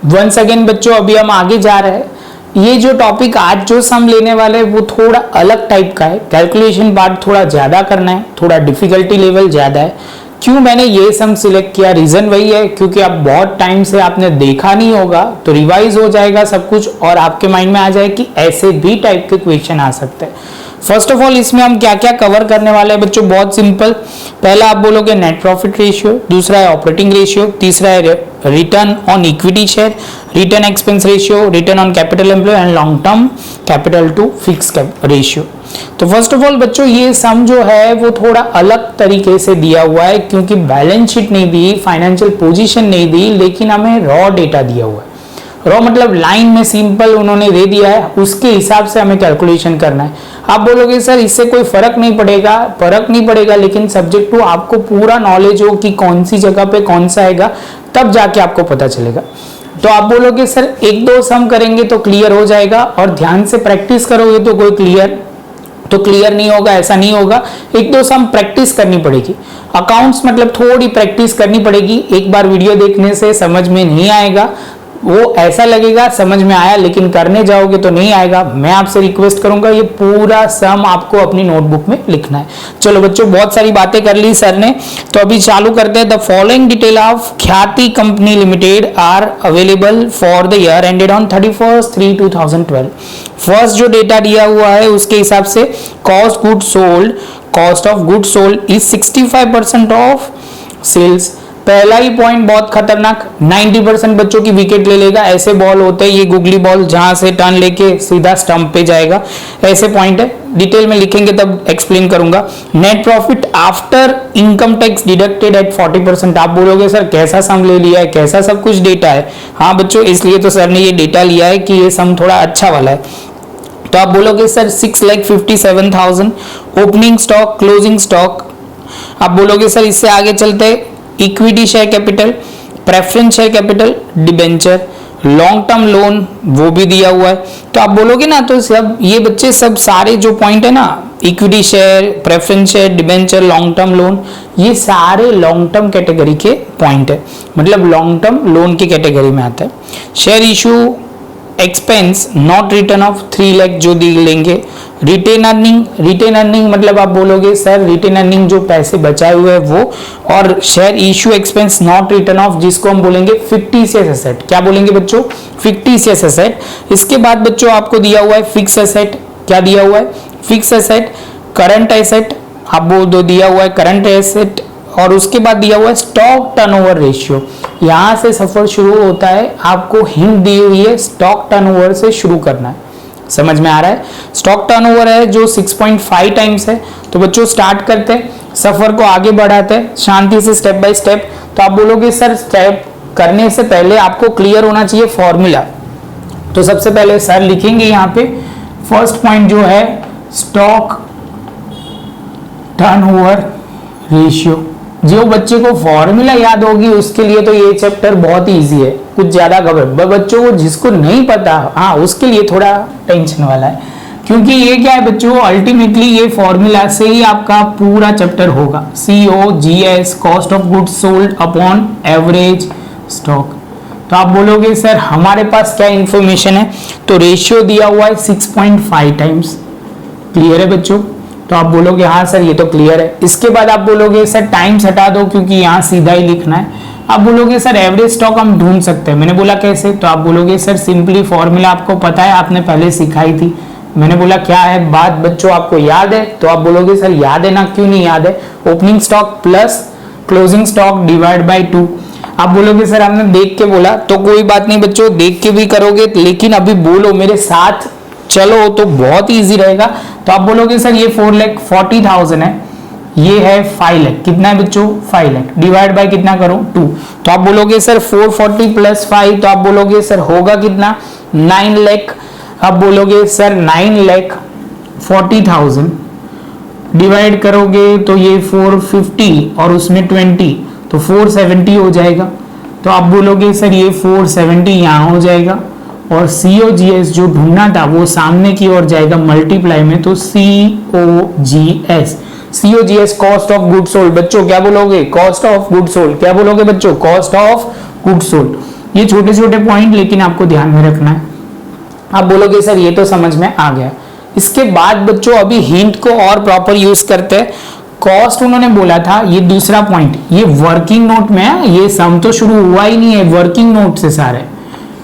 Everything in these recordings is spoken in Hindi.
वंस अगेन बच्चों अभी हम आगे जा रहे हैं। ये जो टॉपिक आज जो सम लेने वाले हैं वो थोड़ा अलग टाइप का है, कैलकुलेशन पार्ट थोड़ा ज्यादा करना है, थोड़ा डिफिकल्टी लेवल ज्यादा है। क्यों मैंने ये सम सिलेक्ट किया, रीजन वही है क्योंकि आप बहुत टाइम से आपने देखा नहीं होगा, तो रिवाइज हो जाएगा सब कुछ और आपके माइंड में आ जाए कि ऐसे भी टाइप के क्वेश्चन आ सकते हैं। फर्स्ट ऑफ ऑल इसमें हम क्या क्या कवर करने वाले हैं बच्चों, बहुत सिंपल। पहला आप बोलोगे नेट प्रॉफिट रेशियो, दूसरा है ऑपरेटिंग रेशियो, तीसरा है return on equity share, return expense ratio, return on capital employ and long term capital to fix ratio. तो फर्स्ट ऑफ ऑल बच्चों ये सम जो है वो थोड़ा अलग तरीके से दिया हुआ है क्योंकि बैलेंस शीट नहीं दी, फाइनेंशियल पोजीशन नहीं दी, लेकिन हमें रॉ डेटा दिया हुआ है। रॉ मतलब लाइन में सिंपल उन्होंने दे दिया है, उसके हिसाब से हमें कैलकुलेशन करना है। आप बोलोगे सर इससे कोई फर्क नहीं पड़ेगा, लेकिन सब्जेक्ट टू आपको पूरा नॉलेज हो कि कौन सी जगह पे कौन सा आएगा, तब जाके आपको पता चलेगा। तो आप बोलोगे सर एक दो सम करेंगे तो क्लियर हो जाएगा और ध्यान से प्रैक्टिस करोगे तो कोई क्लियर नहीं होगा, ऐसा नहीं होगा। एक दो सम प्रैक्टिस करनी पड़ेगी। अकाउंट्स मतलब थोड़ी प्रैक्टिस करनी पड़ेगी, एक बार वीडियो देखने से समझ में नहीं आएगा, वो ऐसा लगेगा समझ में आया, लेकिन करने जाओगे तो नहीं आएगा। मैं आपसे रिक्वेस्ट करूंगा ये पूरा सम आपको अपनी नोटबुक में लिखना है। चलो बच्चों बहुत सारी बातें कर ली सर ने, तो अभी चालू करते हैं। The following detail of Khyati company limited are available for the year ended on 31/3/2012। First जो डेटा दिया हुआ है उसके हिसाब से cost of good sold is 65% of sales. पहला ही पॉइंट बहुत खतरनाक, 90% बच्चों की विकेट ले लेगा। ऐसे बॉल होते हैं, ये गुगली बॉल जहां से टर्न लेके सीधा स्टंप पे जाएगा, ऐसे पॉइंट है। डिटेल में लिखेंगे तब एक्सप्लेन करूंगा। Net profit after income tax deducted at 40%। आप बोलोगे सर कैसा सम ले लिया है, कैसा सब कुछ डेटा है। हाँ बच्चों इसलिए तो सर ने ये डेटा लिया है कि ये सम थोड़ा अच्छा वाला है। तो आप बोलोगे sir 6,57,000 opening stock, closing stock. आप बोलोगे सर इससे आगे चलते equity share capital, preference share capital, debenture, long term loan वो भी दिया हुआ है। तो आप बोलोगे ना तो सब ये बच्चे सब सारे जो पॉइंट है ना, equity share, preference share, debenture, long term loan, ये सारे लॉन्ग टर्म कैटेगरी के पॉइंट है, मतलब लॉन्ग टर्म लोन की कैटेगरी में आता है। Share issue expense not return of 3 lakh जो दी लेंगे। रिटेन अर्निंग मतलब आप बोलोगे सर रिटेन अर्निंग जो पैसे बचाए हुए हैं वो, और share issue expense not return of जिसको हम बोलेंगे फिक्टिशियस एसेट। क्या बोलेंगे बच्चों, फिक्टिशियस एसेट। इसके बाद बच्चों आपको दिया हुआ है फिक्स एसेट। क्या दिया हुआ है, फिक्स एसेट, करंट एसेट, आप वो दो दिया हुआ है करंट एसेट, और उसके बाद दिया हुआ है स्टॉक टर्नओवर रेशियो। यहां से सफर शुरू होता है, आपको हिंट दी हुई है स्टॉक टर्नओवर से शुरू करना है। समझ में आ रहा है, स्टॉक टर्नओवर है जो 6.5 टाइम्स है। तो बच्चों स्टार्ट करते हैं, सफर को आगे बढ़ाते हैं शांति से स्टेप बाय स्टेप। तो आप बोलोगे सर स्टेप करने से पहले आपको क्लियर होना चाहिए फॉर्मूला। तो सबसे पहले सर लिखेंगे यहाँ पे फर्स्ट पॉइंट जो है स्टॉक टर्नओवर रेशियो। जो बच्चे को फॉर्मूला याद होगी उसके लिए तो ये चैप्टर बहुत ही इजी है, कुछ ज्यादा घबराहट। बच्चों को जिसको नहीं पता हाँ उसके लिए थोड़ा टेंशन वाला है, क्योंकि ये क्या है बच्चों, अल्टीमेटली ये फॉर्मूला से ही आपका पूरा चैप्टर होगा। COGS cost of goods sold upon average stock. तो आप बोलोगे सर हमारे पास क्या इंफॉर्मेशन है, तो रेशियो दिया हुआ है 6.5 टाइम्स। क्लियर है बच्चों, तो आप बोलोगे हाँ सर ये तो क्लियर है। इसके बाद आप बोलोगे सर टाइम्स हटा दो क्योंकि यहाँ सीधा ही लिखना है। आप बोलोगे सर एवरेज स्टॉक हम ढूंढ सकते हैं। मैंने बोला कैसे, तो आप बोलोगे सर सिंपली फॉर्मूला आपको पता है, आपने पहले सिखाई थी। मैंने बोला क्या है बात बच्चों आपको याद है, तो आप बोलोगे सर याद है ना, क्यों नहीं याद है। Opening stock plus closing stock divide by 2। आप बोलोगे सर हमने देख के बोला, तो कोई बात नहीं बच्चों देख के भी करोगे, लेकिन अभी बोलो मेरे साथ चलो तो बहुत इजी रहेगा। तो आप बोलोगे सर ये 4,40,000 है, ये है 5 लाख। कितना है बच्चों 5 लाख, डिवाइड बाय कितना करूं 2। तो आप बोलोगे सर 440 प्लस 5, तो आप बोलोगे सर होगा कितना 9 लाख। आप बोलोगे सर 9,40,000 डिवाइड करोगे तो ये 450 और उसमें 20 तो 470 हो जाएगा। तो आप बोलोगे सर ये 470 यहाँ हो जाएगा, और COGS जो ढूंढना था वो सामने की ओर जाएगा मल्टीप्लाई में, तो COGS cost of good sold. बच्चों क्या बोलोगे, कॉस्ट ऑफ गुड सोल्ड। क्या बोलोगे बच्चों, कॉस्ट ऑफ गुड सोल्ड। ये छोटे छोटे पॉइंट लेकिन आपको ध्यान में रखना है। आप बोलोगे सर ये तो समझ में आ गया। इसके बाद बच्चों अभी हिंट को और प्रॉपर यूज करते हैं। कॉस्ट उन्होंने बोला था, ये दूसरा पॉइंट, ये वर्किंग नोट में है, ये सम तो शुरू हुआ ही नहीं है, वर्किंग नोट से सारे,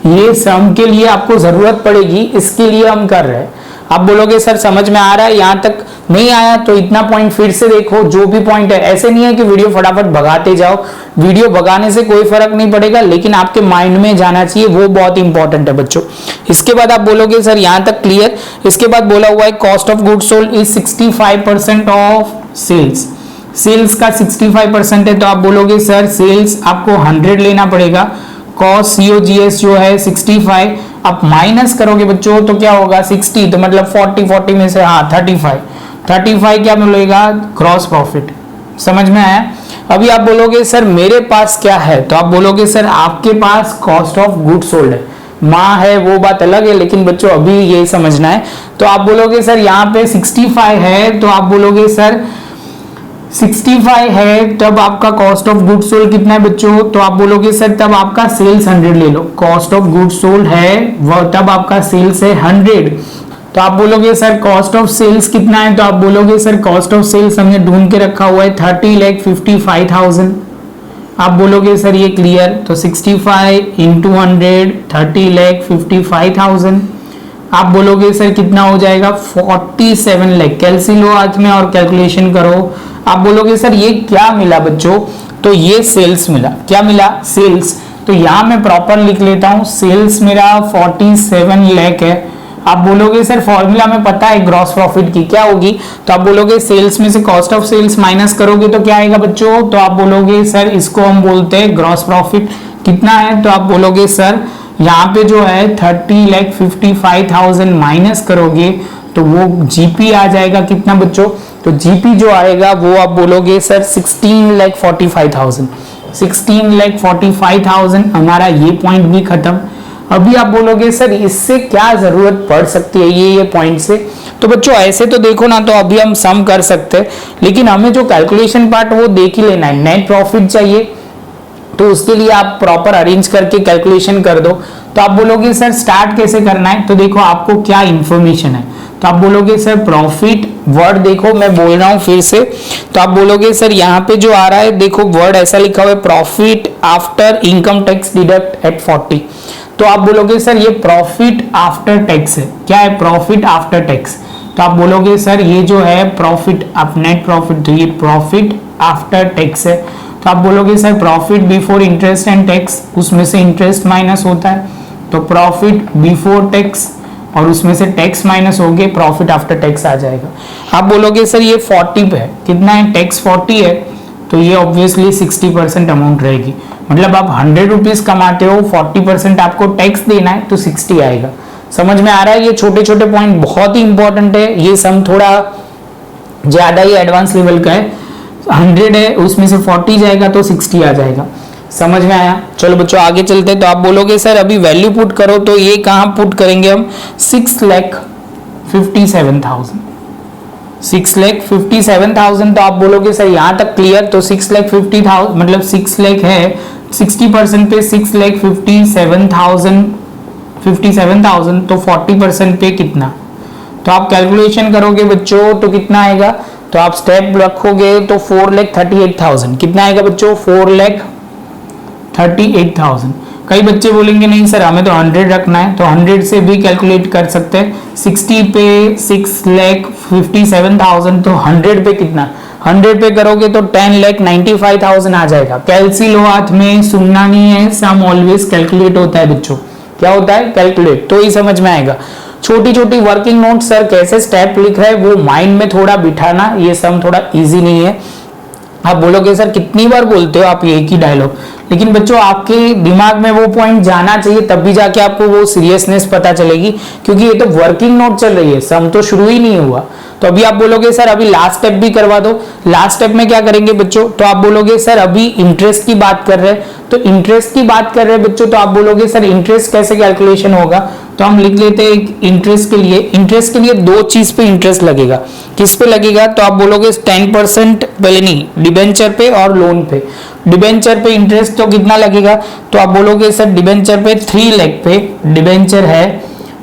ये सम के लिए आपको जरूरत पड़ेगी, इसके लिए हम कर रहे हैं। आप बोलोगे सर समझ में आ रहा है, यहां तक नहीं आया तो इतना पॉइंट फिर से देखो, जो भी पॉइंट है। ऐसे नहीं है कि वीडियो फटाफट भगाते जाओ, वीडियो भगाने से कोई फर्क नहीं पड़ेगा, लेकिन आपके माइंड में जाना चाहिए, वो बहुत इंपॉर्टेंट है बच्चों। इसके बाद आप बोलोगे सर यहां तक क्लियर। इसके बाद बोला हुआ है cost of goods sold is 65% of sales. Sales का 65% है, तो आप बोलोगे सर सेल्स आपको 100 लेना पड़ेगा, कॉस्ट COGS जो है 65, आप माइनस करोगे बच्चों तो क्या होगा 60, तो मतलब 40 में से 35 क्या मिलेगा, ग्रॉस प्रॉफिट। समझ में आया। अभी आप बोलोगे सर मेरे पास क्या है, तो आप बोलोगे सर आपके पास कॉस्ट ऑफ गुड सोल्ड है, माँ है वो बात अलग है, लेकिन बच्चों अभी ये समझना है। तो आप बोलोगे सर यहाँ पे 65 है, तो आप बोलोगे सर 65 है, तब आपका कॉस्ट ऑफ गुड सोल्ड कितना है बच्चों, तो आप बोलोगे सर तब आपका सेल्स 100 ले लो, कॉस्ट ऑफ गुड सोल्ड है वो, तब आपका सेल्स है 100। तो आप बोलोगे सर कॉस्ट ऑफ सेल्स कितना है, तो आप बोलोगे सर कॉस्ट ऑफ सेल्स हमने ढूंढ के रखा हुआ है 30,55,000। आप बोलोगे सर ये क्लियर, तो 65 इंटू 100 30,55,000। आप बोलोगे सर कितना हो जाएगा 47 लाख। कैलसी लो हाथ में और कैलकुलेशन करो। आप बोलोगे सर ये क्या मिला बच्चों, तो ये सेल्स मिला। क्या मिला, सेल्स। तो यहां मैं प्रॉपर लिख लेता हूं, सेल्स मेरा 47 लाख है। आप बोलोगे सर फॉर्मूला में पता है ग्रॉस प्रॉफिट की क्या होगी, तो आप बोलोगे सेल्स में से कॉस्ट ऑफ सेल्स माइनस करोगे तो क्या आएगा बच्चों, तो आप बोलोगे सर इसको हम बोलते हैं ग्रॉस प्रॉफिट। कितना है, तो आप बोलोगे सर यहाँ पे जो है 30,55,000 माइनस करोगे तो वो जीपी आ जाएगा कितना बच्चों, तो जीपी जो आएगा वो आप बोलोगे सर 16,45,000। 16,45,000 हमारा ये पॉइंट भी खत्म। अभी आप बोलोगे सर इससे क्या जरूरत पड़ सकती है ये पॉइंट से, तो बच्चों ऐसे तो देखो ना, तो अभी हम सम कर सकते हैं, लेकिन हमें जो कैलकुलेशन पार्ट वो देख ही लेना है। नेट प्रॉफिट चाहिए तो उसके लिए आप प्रॉपर अरेंज करके कैलकुलेशन कर दो। तो आप बोलोगे सर स्टार्ट कैसे करना है, तो देखो आपको क्या इंफॉर्मेशन है, तो आप बोलोगे सर प्रॉफिट, वर्ड देखो मैं बोल रहा हूं फिर से, तो आप बोलोगे सर यहाँ पे जो आ रहा है देखो वर्ड ऐसा लिखा हुआ है profit after income tax deduct at 40। तो आप बोलोगे सर ये प्रॉफिट आफ्टर टैक्स है। क्या है, प्रॉफिट आफ्टर टैक्स। तो आप बोलोगे सर ये जो है प्रॉफिट आप नेट प्रॉफिट, तो ये प्रॉफिट आफ्टर टैक्स है। तो आप बोलोगे sir profit before interest and tax, उसमें से इंटरेस्ट माइनस होता है, तो प्रॉफिट बिफोर टैक्स, और उसमें से टैक्स माइनस हो गए, प्रॉफिट आफ्टर टैक्स आ जाएगा। आप बोलोगे सर ये 40 पे है, कितना है, टैक्स 40 है, तो ये ऑब्वियसली 60% अमाउंट रहेगी। मतलब आप 100 रुपीज कमाते हो, 40% आपको टैक्स देना है, तो 60 आएगा। समझ में आ रहा है, ये छोटे छोटे पॉइंट बहुत ही इंपॉर्टेंट है। ये सम थोड़ा ज्यादा ही एडवांस लेवल का है, 100 है उसमें से 40 जाएगा तो 60 आ जाएगा। समझ में आया। चलो बच्चों आगे चलते हैं। तो आप बोलोगे सर अभी वैल्यू पुट करो, तो ये कहाँ पुट करेंगे हम, 6,57,000। 6,57,000। तो आप बोलोगे सर यहाँ तक क्लियर, तो 6,50,000 मतलब 6 लाख है, 60% पे 6,57,000 तो 40% पे कितना, तो आप कैलकुलेशन करोगे बच्चों तो कितना आएगा, तो आप स्टेप रखोगे तो 4,38,000। कितना आएगा बच्चों, 4,38,000। कई बच्चे बोलेंगे नहीं सर हमें तो 100 रखना है, तो 100 से भी कैलकुलेट कर सकते हैं। 60 पे 6,57,000 तो 100 पे कितना, 100 पे करोगे तो 10,95,000 आ जाएगा। कैलसी लो हाथ में, सुनना नहीं है, सम ऑलवेज कैलकुलेट होता है बच्चों। क्या होता है, कैलकुलेट, तो ही समझ में आएगा। छोटी छोटी वर्किंग नोट सर कैसे स्टेप लिख रहे हैं वो माइंड में थोड़ा बिठाना, ये सम थोड़ा इजी नहीं है। आप बोलोगे सर कितनी बार बोलते हो आप एक ही डायलॉग, लेकिन बच्चों आपके दिमाग में वो पॉइंट जाना चाहिए, तब भी जाके आपको वो सीरियसनेस पता चलेगी, क्योंकि ये तो वर्किंग नोट चल रही है, सम तो शुरू ही नहीं हुआ। तो अभी आप बोलोगे सर अभी लास्ट स्टेप भी करवा दो। लास्ट स्टेप में क्या करेंगे बच्चों, तो आप बोलोगे सर अभी इंटरेस्ट की बात कर रहे हैं, तो इंटरेस्ट की बात कर रहे हैं बच्चों, तो आप बोलोगे सर इंटरेस्ट कैसे कैलकुलेशन होगा, तो हम लिख लेते हैं इंटरेस्ट के लिए दो चीज पे इंटरेस्ट लगेगा। किस पे लगेगा, तो आप बोलोगे 10% पहले नहीं, डिबेंचर पे और लोन पे। डिबेंचर पे इंटरेस्ट तो कितना लगेगा, तो आप बोलोगे सर डिबेंचर पे 3 लाख पे डिबेंचर है,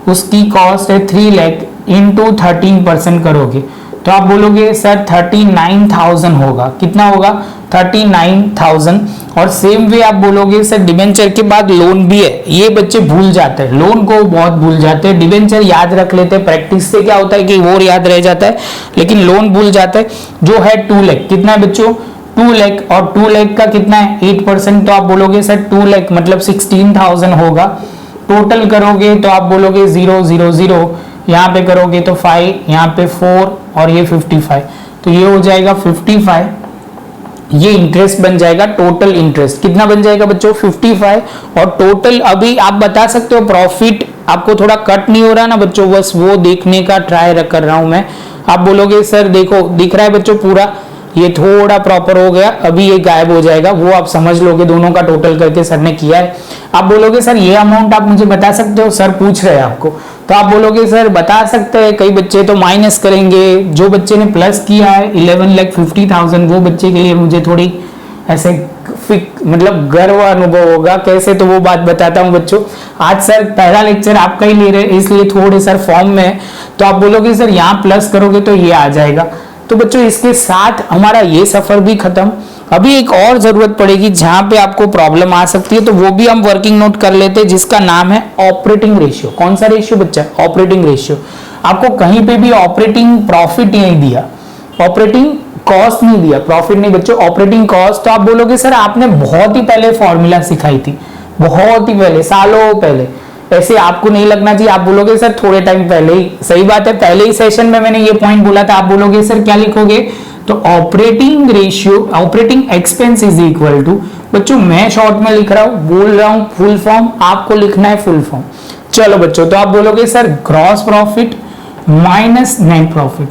उसकी कॉस्ट है 3 लाख इंटू 13% करोगे तो आप बोलोगे सर 39,000 होगा। कितना होगा? 39,000। और सेम वे आप बोलोगे सर डिबेंचर के बाद लोन भी है। ये बच्चे भूल जाते हैं, लोन को बहुत भूल जाते हैं, डिबेंचर याद रख लेते हैं, प्रैक्टिस से क्या होता है कि वो याद रह जाता है, लेकिन लोन भूल जाता है। जो है 2 लाख, कितना है बच्चों? 2 लाख, और 2 लाख का कितना है? 8%, तो आप बोलोगे सर 2 लाख मतलब 16,000 होगा। टोटल करोगे तो आप बोलोगे 0 0 0, यहाँ पे करोगे तो 5, यहाँ पे 4 और ये 55, तो ये हो जाएगा 55। ये इंटरेस्ट बन जाएगा, टोटल इंटरेस्ट कितना बन जाएगा बच्चों? 55। और टोटल अभी आप बता सकते हो प्रॉफिट आपको थोड़ा कट नहीं हो रहा ना बच्चों, बस वो देखने का ट्राई कर रहा हूं मैं। आप बोलोगे सर देखो दिख रहा है बच्चों पूरा, ये थोड़ा प्रॉपर हो गया, अभी ये गायब हो जाएगा, वो आप समझ लोगे दोनों का टोटल करके सर ने किया है। आप बोलोगे सर ये अमाउंट आप मुझे बता सकते हो? सर पूछ रहे हैं आपको, तो आप बोलोगे सर बता सकते हैं। कई बच्चे तो माइनस करेंगे, जो बच्चे ने प्लस किया है 11,50,000 वो बच्चे के लिए मुझे थोड़ी ऐसे मतलब गर्व अनुभव होगा, कैसे तो वो बात बताता हूँ बच्चों। आज सर पहला लेक्चर आपका ही ले रहे हैं इसलिए थोड़े सर फॉर्म में है, तो आप बोलोगे सर यहाँ प्लस करोगे तो ये आ जाएगा। तो बच्चों इसके साथ हमारा ये सफर भी खत्म। अभी एक और जरूरत पड़ेगी जहां पे आपको प्रॉब्लम आ सकती है, तो वो भी हम वर्किंग नोट कर लेते हैं, जिसका नाम है ऑपरेटिंग रेशियो। कौन सा रेशियो बच्चा? Operating ratio. आपको कहीं पे भी ऑपरेटिंग प्रॉफिट नहीं दिया, ऑपरेटिंग कॉस्ट नहीं दिया, प्रॉफिट नहीं बच्चों, ऑपरेटिंग कॉस्ट। तो आप बोलोगे सर आपने बहुत ही पहले फॉर्मूला सिखाई थी, बहुत ही पहले, सालों पहले, ऐसे आपको नहीं लगना चाहिए। आप बोलोगे सर थोड़े टाइम पहले ही, सही बात है, पहले ही सेशन में मैंने ये पॉइंट बोला था। आप बोलोगे सर क्या लिखोगे? तो operating ratio, operating expense is equal to, बच्चों मैं शॉर्ट में लिख रहा हूं, बोल रहा हूं फुल फॉर्म, आपको लिखना है फुल फॉर्म। चलो बच्चों, तो आप बोलोगे sir gross profit minus net profit.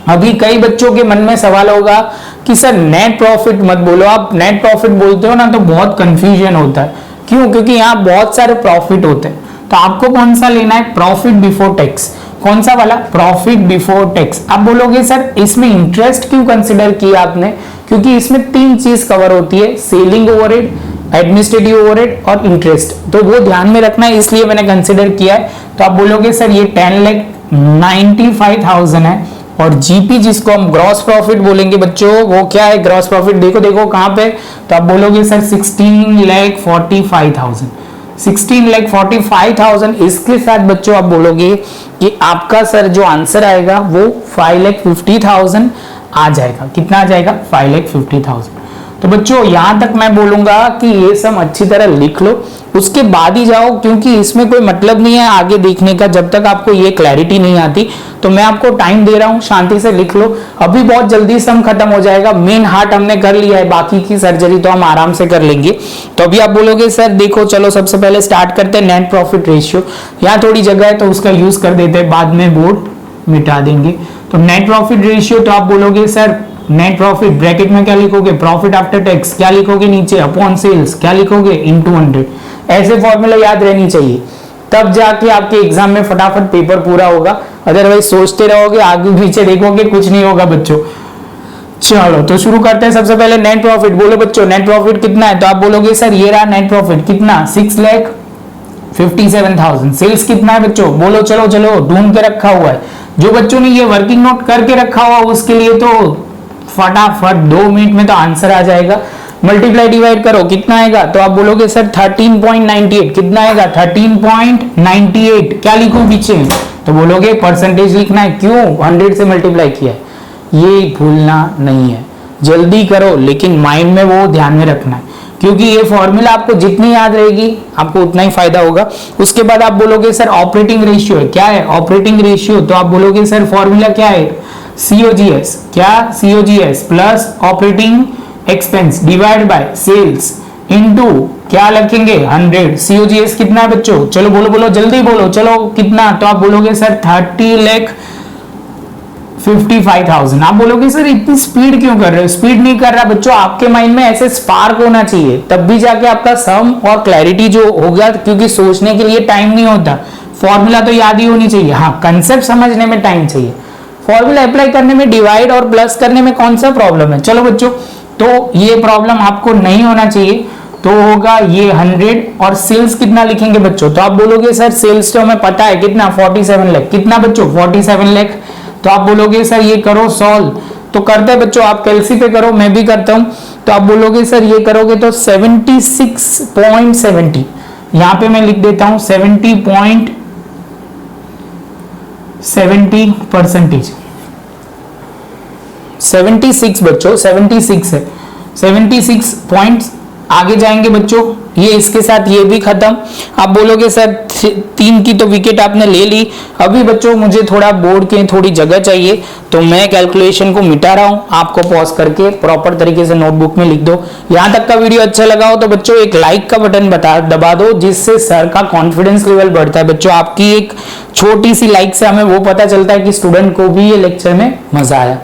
अभी कई बच्चों के मन में सवाल होगा कि सर नेट प्रॉफिट मत बोलो, आप नेट प्रॉफिट बोलते हो ना तो बहुत कंफ्यूजन होता है। क्यों? क्योंकि यहाँ बहुत सारे प्रॉफिट होते हैं, तो आपको कौन सा लेना है? Profit before tax. कौन सा वाला? Profit before tax. आप बोलोगे सर इसमें इंटरेस्ट क्यों कंसिडर किया आपने? क्योंकि इसमें 3 चीज कवर होती है, सेलिंग ओवरहेड, एडमिनिस्ट्रेटिव ओवरहेड और इंटरेस्ट, तो वो ध्यान में रखना है, इसलिए मैंने कंसिडर किया है। तो आप बोलोगे सर ये 10,95,000 है, और जीपी जिसको हम ग्रॉस प्रॉफिट बोलेंगे बच्चों, वो क्या है ग्रॉस प्रॉफिट? देखो देखो कहां पे, तो आप बोलोगे सर 16,45,000, 16,45,000। इसके साथ बच्चों आप बोलोगे कि आपका सर जो आंसर आएगा वो 5,50,000 आ जाएगा। कितना आ जाएगा? 5,50,000। तो बच्चों यहां तक मैं बोलूंगा कि ये सब अच्छी तरह लिख लो, उसके बाद ही जाओ, क्योंकि इसमें कोई मतलब नहीं है आगे देखने का जब तक आपको ये क्लैरिटी नहीं आती। तो मैं आपको टाइम दे रहा हूं, शांति से लिख लो, अभी बहुत जल्दी सम खत्म हो जाएगा। मेन हार्ट हमने कर लिया है, बाकी की सर्जरी तो हम आराम से कर लेंगे। तो अभी आप बोलोगे सर देखो चलो सबसे पहले स्टार्ट करते हैं नेट प्रॉफिट रेशियो। यहाँ थोड़ी जगह है तो उसका यूज कर देते हैं, बाद में बोर्ड मिटा देंगे। तो नेट प्रॉफिट रेशियो, तो आप बोलोगे सर नेट प्रॉफिट ब्रैकेट में क्या लिखोगे? प्रॉफिट आफ्टर टैक्स, क्या लिखोगे नीचे? अपॉन सेल्स, क्या लिखोगे? इनटू 100। ऐसे फॉर्मूला याद रहनी चाहिए, तब जाके आपके एग्जाम में फटाफट पेपर पूरा होगा। अदरवाइज सोचते रहोगे, आगे पीछे देखोगे, कुछ नहीं होगा बच्चों। चलो तो शुरू करते हैं। सबसे पहले नेट प्रॉफिट बोलो बच्चों, नेट प्रॉफिट कितना है? तो आप बोलोगे सर ये रहा नेट प्रॉफिट, कितना? 6,57,000। सेल्स कितना है बच्चों? बोलो, चलो चलो ढूंढ के रखा हुआ है। जो बच्चों ने ये वर्किंग नोट करके रखा हुआ उसके लिए तो फटाफट 2 मिनट में तो आंसर आ जाएगा। मल्टीप्लाई डिवाइड करो, कितना आएगा? तो आप बोलोगे सर 13.98। कितना आएगा? 13.98। क्या लिखूं पीछे? तो बोलोगे परसेंटेज लिखना है। क्यों? 100 से मल्टीप्लाई किया है, ये भूलना नहीं है, जल्दी करो, लेकिन माइंड में वो ध्यान में रखना है, क्योंकि ये फॉर्मूला आपको जितनी याद रहेगी आपको उतना ही फायदा होगा। उसके बाद आप बोलोगे सर ऑपरेटिंग रेशियो है। क्या है ऑपरेटिंग रेशियो? तो आप बोलोगे सर फॉर्मूला क्या है? COGS। क्या? COGS plus operating expense divide by sales into क्या लिखेंगे? 100। COGS कितना है बच्चों? चलो बोलो बोलो जल्दी बोलो, चलो कितना? तो आप बोलोगे सर 30,55,000। आप बोलोगे सर इतनी स्पीड क्यों कर रहे हो? स्पीड नहीं कर रहा बच्चों, आपके माइंड में ऐसे स्पार्क होना चाहिए, तब भी जाके आपका सम और क्लैरिटी जो होगा, क्योंकि सोचने के लिए टाइम नहीं होता, फॉर्मूला तो याद ही होनी चाहिए, हाँ कंसेप्ट समझने में टाइम चाहिए। फॉर्मूला अप्लाई करने में, डिवाइड और प्लस करने में कौन सा प्रॉब्लम है? चलो बच्चों तो ये प्रॉब्लम आपको नहीं होना चाहिए। तो होगा ये 100 और सेल्स कितना लिखेंगे बच्चों, तो आप बोलोगे सर सेल्स तो हमें पता है कितना 47 लाख, कितना बच्चों 47 लाख। तो आप बोलोगे सर ये करो सॉल्व, तो करते हैं बच्चों, आप कैलसी पे करो, मैं भी करता हूं। तो आप बोलोगे सर ये करोगे तो 76.70, यहां पे मैं लिख देता हूं 70.70%, 76 बच्चों 76 है, 76 पॉइंट्स। आगे जाएंगे बच्चों, ये इसके साथ ये भी खत्म। आप बोलोगे सर 3 की तो विकेट आपने ले ली, अभी बच्चों मुझे थोड़ा बोर्ड के थोड़ी जगह चाहिए, तो मैं कैलकुलेशन को मिटा रहा हूं, आपको पॉज करके प्रॉपर तरीके से नोटबुक में लिख दो। यहां तक का वीडियो अच्छा लगा हो तो बच्चों एक लाइक का बटन दबा दो, जिससे सर का कॉन्फिडेंस लेवल बढ़ता है। बच्चों आपकी एक छोटी सी लाइक से हमें वो पता चलता है कि स्टूडेंट को भी ये लेक्चर में मजा आया।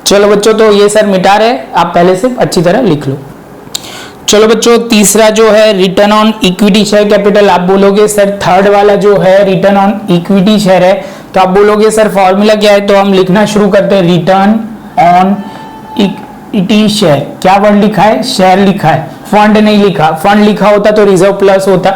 चलो बच्चों, तो ये सर मिटा रहे, आप पहले से अच्छी तरह लिख लो। चलो बच्चों, तीसरा जो है return on equity share capital. आप बोलोगे सर थर्ड वाला जो है रिटर्न ऑन इक्विटी शेयर है, तो आप बोलोगे सर फॉर्मूला क्या है, तो हम लिखना शुरू करते हैं रिटर्न ऑन इक्विटी शेयर। क्या वर्ड लिखा है, शेयर लिखा है, फंड नहीं लिखा, फंड लिखा होता तो रिजर्व प्लस होता।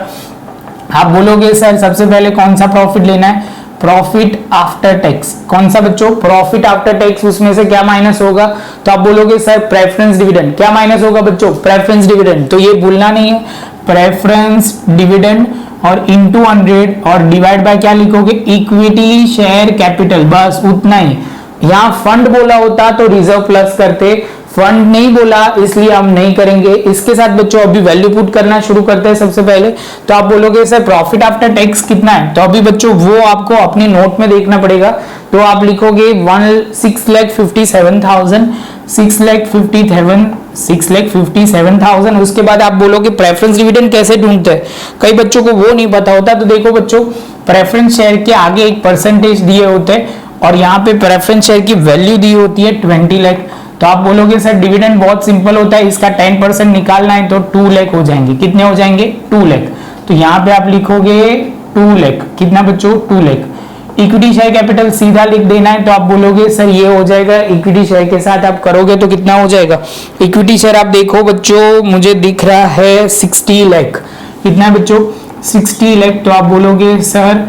आप बोलोगे सर सबसे पहले कौन सा प्रॉफिट लेना है, प्रॉफिट आफ्टर टैक्स। कौन सा बच्चों, प्रॉफिट आफ्टर टैक्स, उसमें से क्या माइनस होगा, तो आप बोलोगे सर प्रेफरेंस डिविडेंड। क्या माइनस होगा बच्चों, प्रेफरेंस डिविडेंड, तो ये भूलना नहीं है, प्रेफरेंस डिविडेंड और इंटू 100 और डिवाइड बाय क्या लिखोगे, इक्विटी शेयर कैपिटल, बस उतना ही। यहां फंड बोला होता तो रिजर्व प्लस करते, फंड नहीं बोला इसलिए हम नहीं करेंगे। इसके साथ बच्चों अभी वैल्यू पुट करना शुरू करते हैं। सबसे पहले तो आप बोलोगे सर प्रॉफिट आफ्टर टैक्स कितना है, तो अभी बच्चों वो आपको अपनी नोट में देखना पड़ेगा। तो आप लिखोगे 6,57,000। उसके बाद आप बोलोगे प्रेफरेंस डिविडेंड कैसे ढूंढते हैं, कई बच्चों को वो नहीं पता होता। तो देखो बच्चों, प्रेफरेंस शेयर के आगे एक परसेंटेज दिए होते हैं और यहाँ पे प्रेफरेंस शेयर की वैल्यू दी होती है 20 लाख। तो आप बोलोगे सर डिविडेंड बहुत सिंपल होता है, इसका 10% निकालना है तो 2 लाख हो जाएंगे। कितने हो जाएंगे, 2 लाख। तो यहाँ पे आप लिखोगे 2 लाख, कितना बच्चों 2 लाख। इक्विटी शेयर कैपिटल सीधा लिख देना है, तो आप बोलोगे सर ये हो जाएगा, इक्विटी शेयर के साथ आप करोगे तो कितना हो जाएगा, इक्विटी शेयर आप देखो बच्चों मुझे दिख रहा है 60 लाख। कितना बच्चों 60 लाख। तो आप बोलोगे सर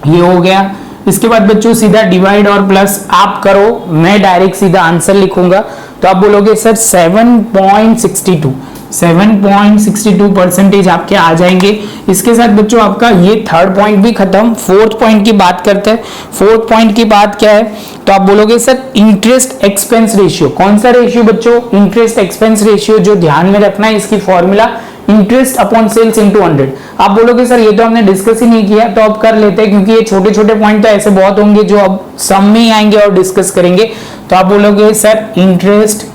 ये हो गया। इसके बाद बच्चों सीधा डिवाइड और प्लस आप करो, मैं डायरेक्ट सीधा आंसर लिखूंगा। तो आप बोलोगे सर 7.62% आपके आ जाएंगे। इसके साथ बच्चों आपका ये थर्ड पॉइंट भी खत्म। फोर्थ पॉइंट की बात करते हैं। फोर्थ पॉइंट की बात क्या है, तो आप बोलोगे सर इंटरेस्ट एक्सपेंस रेशियो। कौन सा रेशियो बच्चों, इंटरेस्ट एक्सपेंस रेशियो। जो ध्यान में रखना है इसकी formula interest upon sales into 100। आप बोलोगे सर ये तो हमने डिस्कस ही नहीं किया, तो अब कर लेते हैं क्योंकि ये छोटे छोटे पॉइंट तो ऐसे बहुत होंगे जो अब सम में ही आएंगे और डिस्कस करेंगे। तो आप बोलोगे सर इंटरेस्ट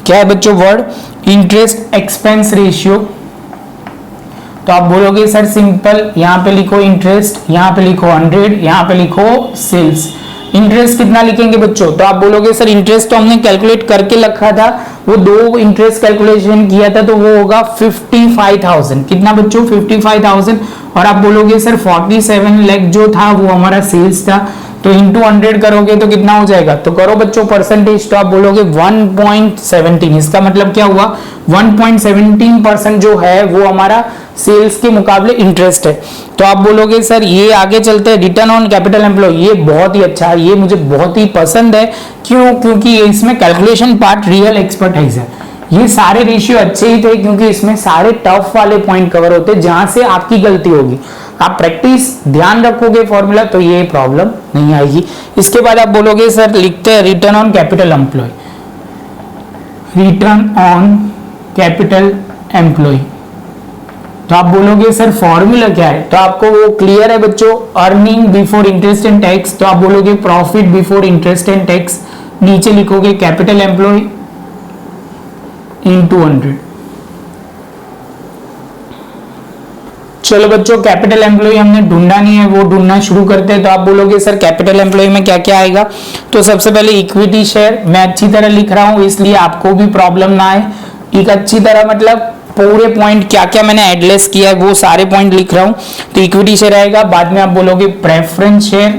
क्या है बच्चों वर्ड, इंटरेस्ट एक्सपेंस रेशियो। तो आप बोलोगे सर सिंपल, यहां पे लिखो इंटरेस्ट, यहां पे लिखो 100, यहां पे लिखो सेल्स। इंटरेस्ट कितना लिखेंगे बच्चों, तो आप बोलोगे सर इंटरेस्ट तो हमने कैलकुलेट करके रखा था, वो 2 इंटरेस्ट कैलकुलेशन किया था, तो वो होगा 55,000। कितना बच्चों 55,000। और आप बोलोगे सर 47 लाख जो था वो हमारा सेल्स था, तो इंटू 100 करोगे तो कितना हो जाएगा, तो करो बच्चों परसेंटेज। तो आप बोलोगे 1.17। इसका मतलब क्या हुआ, 1.17% जो है वो हमारा सेल्स के मुकाबले इंटरेस्ट है। तो आप बोलोगे सर ये आगे चलते हैं रिटर्न ऑन कैपिटल एम्प्लॉय। ये बहुत ही अच्छा है, ये मुझे बहुत ही पसंद है। क्यों, क्योंकि इसमें कैलकुलेशन पार्ट रियल एक्सपर्टाइज है। ये सारे रेशियो अच्छे ही थे क्योंकि इसमें सारे टफ वाले पॉइंट कवर होते हैं जहां से आपकी गलती होगी। आप प्रैक्टिस ध्यान रखोगे फॉर्मूला तो ये प्रॉब्लम नहीं आएगी। इसके बाद आप बोलोगे सर लिखते हैं return on capital employ. Return on capital employ, तो आप बोलोगे सर फॉर्मूला क्या है, तो आपको वो क्लियर है बच्चों, earning before interest and tax. तो आप बोलोगे profit before interest and tax, नीचे लिखोगे कैपिटल एम्प्लॉय इंटू 100। चलो बच्चों कैपिटल एम्प्लॉय हमने ढूंढा नहीं है, वो ढूंढना शुरू करते हैं। तो आप बोलोगे सर कैपिटल एम्प्लॉय में क्या क्या आएगा, तो सबसे पहले इक्विटी शेयर। मैं अच्छी तरह लिख रहा हूं इसलिए आपको भी प्रॉब्लम ना आए। एक अच्छी तरह मतलब पूरे पॉइंट क्या क्या मैंने एडलेस किया है वो सारे पॉइंट लिख रहा हूं। तो इक्विटी शेयर आएगा, बाद में आप बोलोगे प्रेफरेंस शेयर,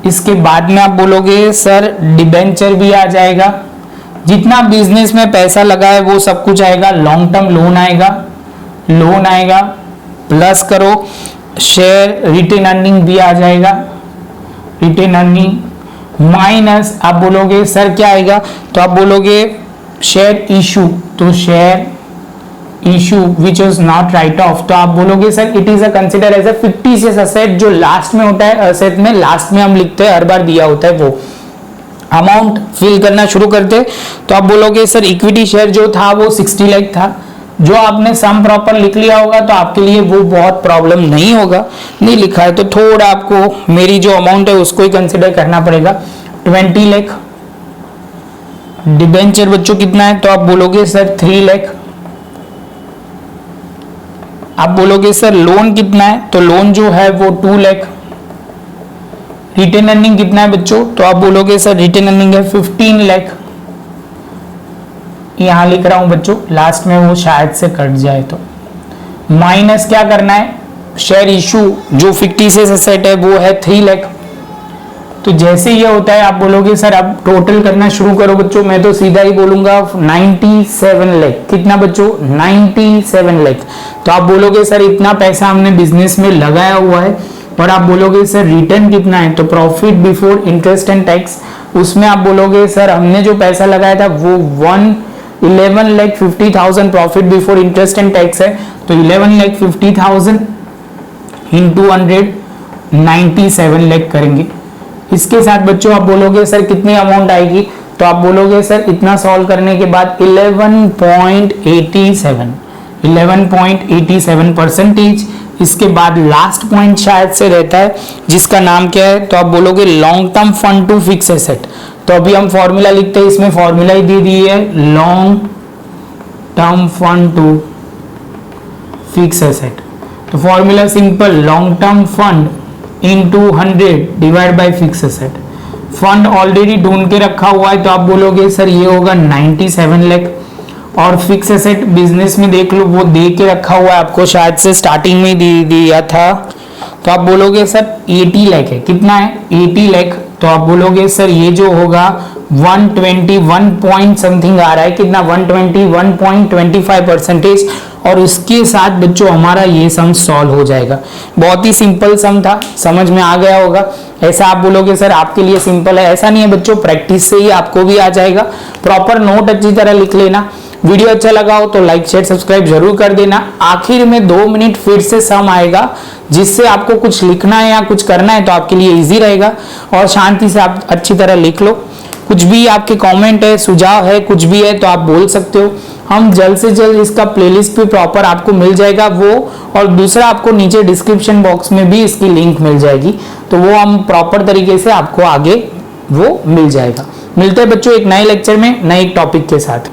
इसके बाद में आप बोलोगे सर डिबेंचर भी आ जाएगा, जितना बिजनेस में पैसा लगा है वो सब कुछ आएगा, लॉन्ग टर्म लोन आएगा, प्लस करो शेयर रिटेन अर्निंग भी आ जाएगा, रिटेन अर्निंग माइनस आप बोलोगे सर क्या आएगा, तो आप बोलोगे शेयर इशू, तो share issue which is not write off, तो आप बोलोगे sir it is a consider as a fictitious asset, जो लास्ट में होता है असेट में लास्ट में हम लिखते हैं, हर बार दिया होता है वो अमाउंट फिल करना शुरू करते। तो आप बोलोगे सर इक्विटी शेयर जो था वो 60 लाख था, जो आपने सम प्रॉपर लिख लिया होगा तो आपके लिए वो बहुत प्रॉब्लम नहीं होगा, नहीं लिखा है तो थोड़ा आपको मेरी जो अमाउंट है उसको ही कंसिडर करना पड़ेगा, 20 लाख। डिबेंचर बच्चों कितना है, तो आप बोलोगे सर 3 लाख। आप बोलोगे सर लोन कितना है, तो लोन जो है वो 2 लाख। रिटेन अर्निंग कितना है बच्चों, तो आप बोलोगे सर रिटेन अर्निंग है 15 लाख। यहां लिख रहा हूं बच्चों, लास्ट में वो शायद से कट जाए तो माइनस क्या करना है, शेयर इशू जो फिक्टिशियस एसेट है वो है 3 लाख। तो जैसे ये होता है आप बोलोगे सर अब टोटल करना शुरू करो बच्चों, मैं तो सीधा ही बोलूंगा 97 लाख। कितना बच्चों, 97 लाख। तो आप बोलोगे सर इतना पैसा हमने बिजनेस में लगाया हुआ है, और आप बोलोगे सर रिटर्न कितना है, तो profit before interest and tax, उसमें आप बोलोगे सर हमने जो पैसा लगाया था वो 11,50,000 profit before interest and tax है, तो 11,50,000 इंटू 100 97 लाख करेंगे। इसके साथ बच्चों आप बोलोगे सर कितनी अमाउंट आएगी, तो आप बोलोगे सर इतना सॉल्व करने के बाद 11.87%। इसके बाद लास्ट पॉइंट शायद से रहता है जिसका नाम क्या है, तो आप बोलोगे long term fund to fix asset. तो अभी हम फॉर्मूला लिखते हैं, इसमें फॉर्मूला ही दे दी है, long term fund to fix asset. तो formula simple, long term fund into 100 divide by fix asset. Fund already ढूंढ के रखा हुआ है, तो आप बोलोगे सर ये होगा 97 लाख, और फिक्स एसेट बिजनेस में देख लो वो दे के रखा हुआ है आपको, शायद से स्टार्टिंग में दिया था, तो आप बोलोगे सर 80 लाख है। कितना है, 80 लाख। तो आप बोलोगे सर ये जो होगा 121 पॉइंट समथिंग आ रहा है, कितना 121.25%, और उसके साथ बच्चों हमारा ये सम सॉल्व हो जाएगा। बहुत ही सिंपल सम था, समझ में आ गया होगा। ऐसा आप बोलोगे सर आपके लिए सिंपल है, ऐसा नहीं है बच्चों, प्रैक्टिस से ही आपको भी आ जाएगा। प्रॉपर नोट अच्छी तरह लिख लेना। वीडियो अच्छा लगा हो तो लाइक शेयर सब्सक्राइब जरूर कर देना। आखिर में 2 मिनट फिर से सम आएगा, जिससे आपको कुछ लिखना है या कुछ करना है तो आपके लिए इजी रहेगा, और शांति से आप अच्छी तरह लिख लो। कुछ भी आपके कमेंट है, सुझाव है, कुछ भी है तो आप बोल सकते हो। हम जल्द से जल्द इसका प्लेलिस्ट भी प्रॉपर आपको मिल जाएगा वो, और दूसरा आपको नीचे डिस्क्रिप्शन बॉक्स में भी इसकी लिंक मिल जाएगी, तो वो हम प्रॉपर तरीके से आपको आगे वो मिल जाएगा। मिलते हैं बच्चों एक नए लेक्चर में नए टॉपिक के साथ।